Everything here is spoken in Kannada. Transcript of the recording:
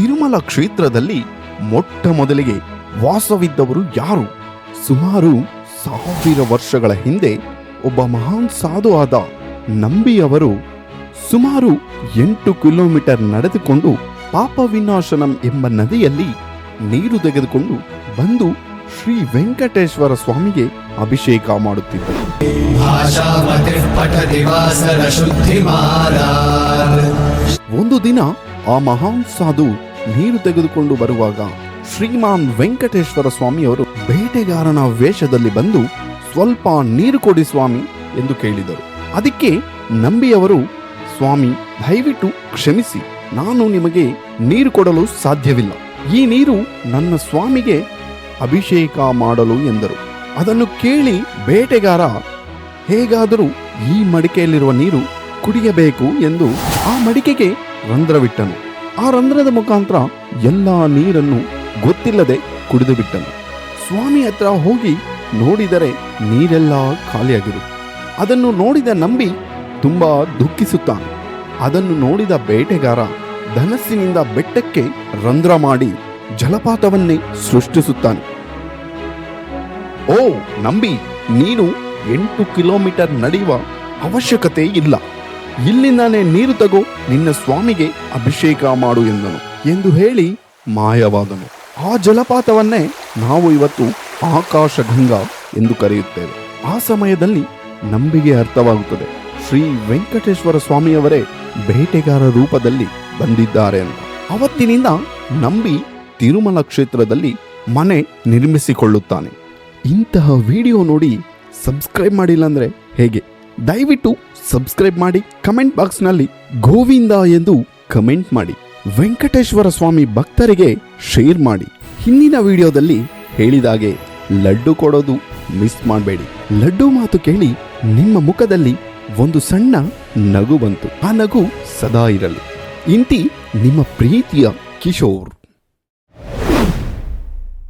ತಿರುಮಲ ಕ್ಷೇತ್ರದಲ್ಲಿ ಮೊಟ್ಟ ಮೊದಲಿಗೆ ವಾಸವಿದ್ದವರು ಯಾರು? ಸುಮಾರು 1000 ವರ್ಷಗಳ ಹಿಂದೆ ಒಬ್ಬ ಮಹಾನ್ ಸಾಧು ಆದ ನಂಬಿಯವರು ಸುಮಾರು 8 ಕಿಲೋಮೀಟರ್ ನಡೆದುಕೊಂಡು ಪಾಪ ವಿನಾಶನಂ ಎಂಬ ನದಿಯಲ್ಲಿ ನೀರು ತೆಗೆದುಕೊಂಡು ಬಂದು ಶ್ರೀ ವೆಂಕಟೇಶ್ವರ ಸ್ವಾಮಿಗೆ ಅಭಿಷೇಕ ಮಾಡುತ್ತಿದ್ದರು. ಒಂದು ದಿನ ಆ ಮಹಾನ್ ಸಾಧು ನೀರು ತೆಗೆದುಕೊಂಡು ಬರುವಾಗ ಶ್ರೀಮಾನ್ ವೆಂಕಟೇಶ್ವರ ಸ್ವಾಮಿಯವರು ಬೇಟೆಗಾರನ ವೇಷದಲ್ಲಿ ಬಂದು ಸ್ವಲ್ಪ ನೀರು ಕೊಡಿ ಸ್ವಾಮಿ ಎಂದು ಕೇಳಿದರು. ಅದಕ್ಕೆ ನಂಬಿಯವರು, ಸ್ವಾಮಿ ದಯವಿಟ್ಟು ಕ್ಷಮಿಸಿ, ನಾನು ನಿಮಗೆ ನೀರು ಕೊಡಲು ಸಾಧ್ಯವಿಲ್ಲ. ಈ ನೀರು ನನ್ನ ಸ್ವಾಮಿಗೆ ಅಭಿಷೇಕ ಮಾಡಲು ಎಂದರು. ಅದನ್ನು ಕೇಳಿ ಬೇಟೆಗಾರ ಹೇಗಾದರೂ ಈ ಮಡಿಕೆಯಲ್ಲಿರುವ ನೀರು ಕುಡಿಯಬೇಕು ಎಂದು ಆ ಮಡಿಕೆಗೆ ರಂಧ್ರವಿಟ್ಟನು. ಆ ರಂಧ್ರದ ಮುಖಾಂತರ ಎಲ್ಲಾ ನೀರನ್ನು ಗೊತ್ತಿಲ್ಲದೆ ಕುಡಿದು ಬಿಟ್ಟನು. ಸ್ವಾಮಿ ಹತ್ರ ಹೋಗಿ ನೋಡಿದರೆ ನೀರೆಲ್ಲ ಖಾಲಿಯಾಗಿರು. ಅದನ್ನು ನೋಡಿದ ನಂಬಿ ತುಂಬಾ ದುಃಖಿಸುತ್ತಾನೆ. ಅದನ್ನು ನೋಡಿದ ಬೇಟೆಗಾರ ಧನಸ್ಸಿನಿಂದ ಬೆಟ್ಟಕ್ಕೆ ರಂಧ್ರ ಮಾಡಿ ಜಲಪಾತವನ್ನೇ ಸೃಷ್ಟಿಸುತ್ತಾನೆ. ಓ ನಂಬಿ, ನೀನು 8 ಕಿಲೋಮೀಟರ್ ನಡೆಯುವ ಅವಶ್ಯಕತೆ ಇಲ್ಲ. ಇಲ್ಲಿಂದಾನೇ ನೀರು ತಗೋ, ನಿನ್ನ ಸ್ವಾಮಿಗೆ ಅಭಿಷೇಕ ಮಾಡು ಎಂದನು ಎಂದು ಹೇಳಿ ಮಾಯವಾದನು. ಆ ಜಲಪಾತವನ್ನೇ ನಾವು ಇವತ್ತು ಆಕಾಶಗಂಗಾ ಎಂದು ಕರೆಯುತ್ತೇವೆ. ಆ ಸಮಯದಲ್ಲಿ ನಂಬಿಗೆ ಅರ್ಥವಾಗುತ್ತದೆ, ಶ್ರೀ ವೆಂಕಟೇಶ್ವರ ಸ್ವಾಮಿಯವರೇ ಬೇಟೆಗಾರ ರೂಪದಲ್ಲಿ ಬಂದಿದ್ದಾರೆ ಅಂತ. ಅವತ್ತಿನಿಂದ ನಂಬಿ ತಿರುಮಲ ಕ್ಷೇತ್ರದಲ್ಲಿ ಮನೆ ನಿರ್ಮಿಸಿಕೊಳ್ಳುತ್ತಾನೆ. ಇಂತಹ ವಿಡಿಯೋ ನೋಡಿ ಸಬ್ಸ್ಕ್ರೈಬ್ ಮಾಡಿಲ್ಲ ಅಂದ್ರೆ ಹೇಗೆ? ದಯವಿಟ್ಟು ಸಬ್ಸ್ಕ್ರೈಬ್ ಮಾಡಿ, ಕಮೆಂಟ್ ಬಾಕ್ಸ್ನಲ್ಲಿ ಗೋವಿಂದ ಎಂದು ಕಮೆಂಟ್ ಮಾಡಿ, ವೆಂಕಟೇಶ್ವರ ಸ್ವಾಮಿ ಭಕ್ತರಿಗೆ ಶೇರ್ ಮಾಡಿ. ಹಿಂದಿನ ವಿಡಿಯೋದಲ್ಲಿ ಹೇಳಿದಾಗೆ ಲಡ್ಡು ಕೊಡೋದು ಮಿಸ್ ಮಾಡಬೇಡಿ. ಲಡ್ಡು ಮಾತು ಕೇಳಿ ನಿಮ್ಮ ಮುಖದಲ್ಲಿ ಒಂದು ಸಣ್ಣ ನಗು ಬಂತು. ಆ ನಗು ಸದಾ ಇರಲಿ. ಇಂತಿ ನಿಮ್ಮ ಪ್ರೀತಿಯ ಕಿಶೋರ್.